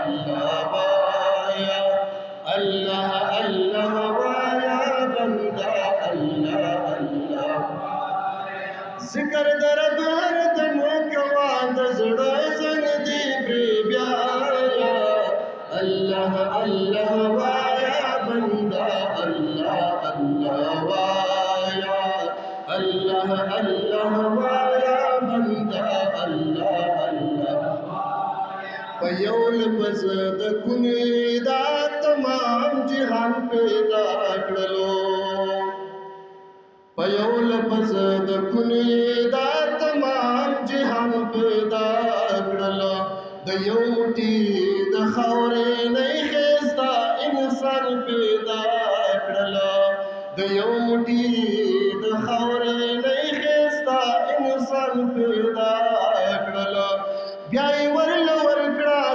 अल्लाह via, अल्लाह अल्लाह via बंदा अल्लाह अल्लाह। ज़िक्र दरब हर दम कवा दज़ड़ा ज़ंग दी बेब्याया, अल्लाह अल्लाह वाया बंदा अल्लाह अल्लाह वाया, अल्लाह अल्लाह वाया बंदा अल्लाह अल्लाह। पयौल बज़द कुनीदा तमाम जहान पैदा करो, पयौल बज़द कुनीदा तमाम जहान पैदा करो। दयो मुठी द खौरे नहीं खेस्ता इंसान पैदा करो, दयो मुठी द खौरे नहीं खेस्ता इंसान पैदा करो। ब्याई वरलो